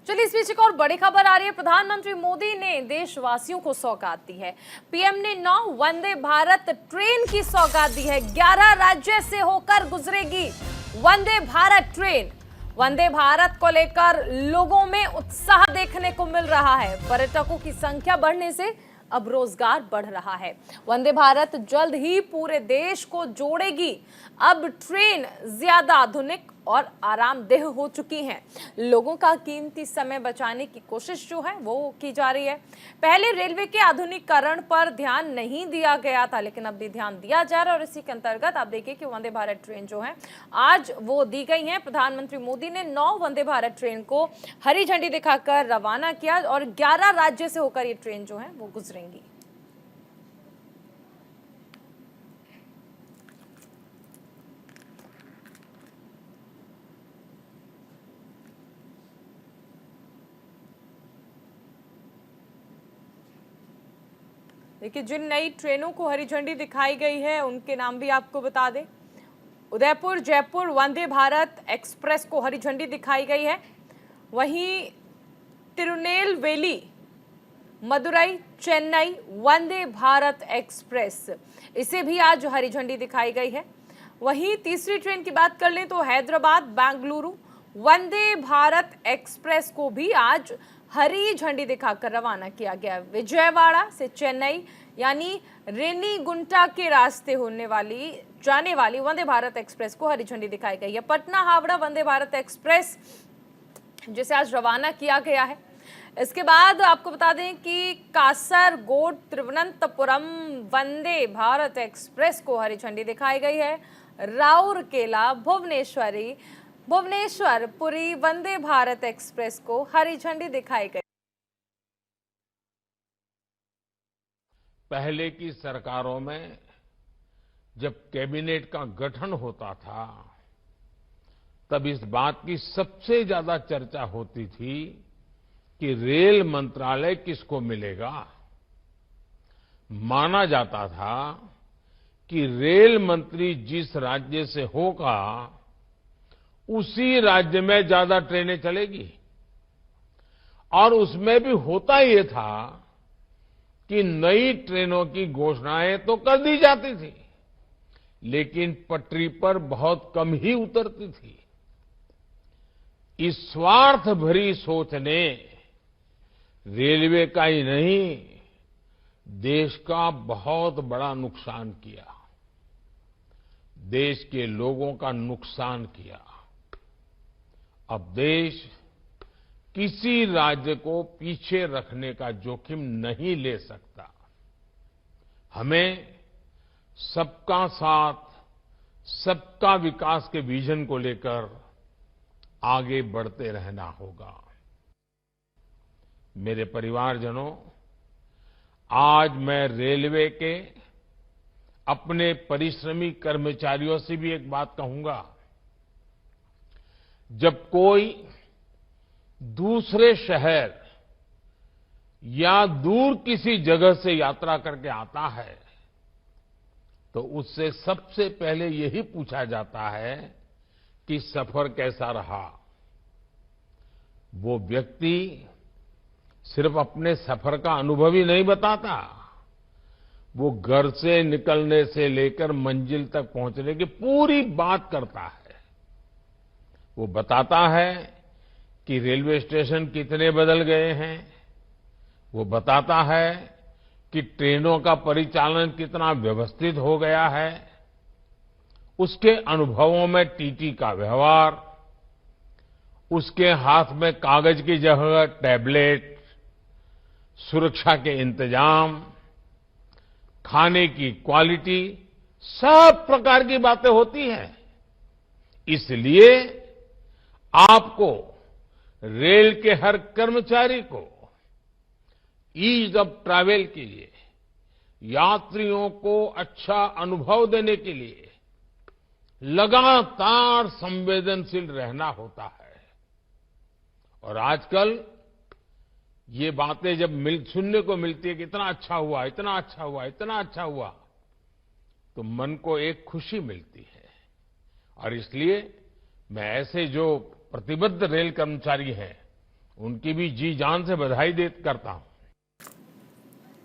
चलिए इस बीच एक और बड़ी खबर आ रही है। प्रधानमंत्री मोदी ने देशवासियों को सौगात दी है। पीएम ने 9 वंदे भारत ट्रेन की सौगात दी है। 11 राज्य से होकर गुजरेगी वंदे भारत ट्रेन। वंदे भारत को लेकर लोगों में उत्साह देखने को मिल रहा है। पर्यटकों की संख्या बढ़ने से अब रोजगार बढ़ रहा है। वंदे भारत जल्द ही पूरे देश को जोड़ेगी। अब ट्रेन ज्यादा आधुनिक और आरामदेह हो चुकी हैं। लोगों का कीमती समय बचाने की कोशिश जो है वो की जा रही है। पहले रेलवे के आधुनिकीकरण पर ध्यान नहीं दिया गया था, लेकिन अब भी ध्यान दिया जा रहा है और इसी के अंतर्गत आप देखिए कि वंदे भारत ट्रेन जो है आज वो दी गई है। प्रधानमंत्री मोदी ने 9 वंदे भारत ट्रेन को हरी झंडी दिखाकर रवाना किया और 11 राज्य से होकर ये ट्रेन जो है वो गुजरेंगी। देखिए, जिन नई ट्रेनों को हरी झंडी दिखाई गई है उनके नाम भी आपको बता दें। उदयपुर जयपुर वंदे भारत एक्सप्रेस को हरी झंडी दिखाई गई है। वहीं तिरुनेलवेली मदुरई चेन्नई वंदे भारत एक्सप्रेस, इसे भी आज हरी झंडी दिखाई गई है। वहीं तीसरी ट्रेन की बात कर लें तो हैदराबाद बेंगलुरु वंदे भारत एक्सप्रेस को भी आज हरी झंडी दिखाकर रवाना किया गया। विजयवाड़ा से चेन्नई यानी रेनीगुंटा के रास्ते जाने वाली वंदे भारत एक्सप्रेस को हरी झंडी दिखाई गई है। पटना हावड़ा वंदे भारत एक्सप्रेस जिसे आज रवाना किया गया है। इसके बाद आपको बता दें कि कासरगोड तिरुवनंतपुरम वंदे भारत एक्सप्रेस को हरी झंडी दिखाई गई है। राउरकेला भुवनेश्वर पुरी वंदे भारत एक्सप्रेस को हरी झंडी दिखाई गई। पहले की सरकारों में जब कैबिनेट का गठन होता था तब इस बात की सबसे ज्यादा चर्चा होती थी कि रेल मंत्रालय किसको मिलेगा। माना जाता था कि रेल मंत्री जिस राज्य से होगा उसी राज्य में ज्यादा ट्रेनें चलेगी। और उसमें भी होता ये था कि नई ट्रेनों की घोषणाएं तो कर दी जाती थी, लेकिन पटरी पर बहुत कम ही उतरती थी। इस स्वार्थ भरी सोच ने रेलवे का ही नहीं, देश का बहुत बड़ा नुकसान किया, देश के लोगों का नुकसान किया। अब देश किसी राज्य को पीछे रखने का जोखिम नहीं ले सकता। हमें सबका साथ सबका विकास के विजन को लेकर आगे बढ़ते रहना होगा। मेरे परिवारजनों, आज मैं रेलवे के अपने परिश्रमी कर्मचारियों से भी एक बात कहूंगा। जब कोई दूसरे शहर या दूर किसी जगह से यात्रा करके आता है तो उससे सबसे पहले यही पूछा जाता है कि सफर कैसा रहा। वो व्यक्ति सिर्फ अपने सफर का अनुभव ही नहीं बताता, वो घर से निकलने से लेकर मंजिल तक पहुंचने की पूरी बात करता है। वो बताता है कि रेलवे स्टेशन कितने बदल गए हैं, वो बताता है कि ट्रेनों का परिचालन कितना व्यवस्थित हो गया है। उसके अनुभवों में टीटी का व्यवहार, उसके हाथ में कागज की जगह टैबलेट, सुरक्षा के इंतजाम, खाने की क्वालिटी, सब प्रकार की बातें होती हैं। इसलिए आपको रेल के हर कर्मचारी को ईज ऑफ ट्रैवल के लिए, यात्रियों को अच्छा अनुभव देने के लिए लगातार संवेदनशील रहना होता है। और आजकल ये बातें जब सुनने को मिलती है कि इतना अच्छा हुआ, इतना अच्छा हुआ, इतना अच्छा हुआ, तो मन को एक खुशी मिलती है। और इसलिए मैं ऐसे जो प्रतिबद्ध रेल कर्मचारी हैं उनकी भी जी जान से बधाई दे करता हूं।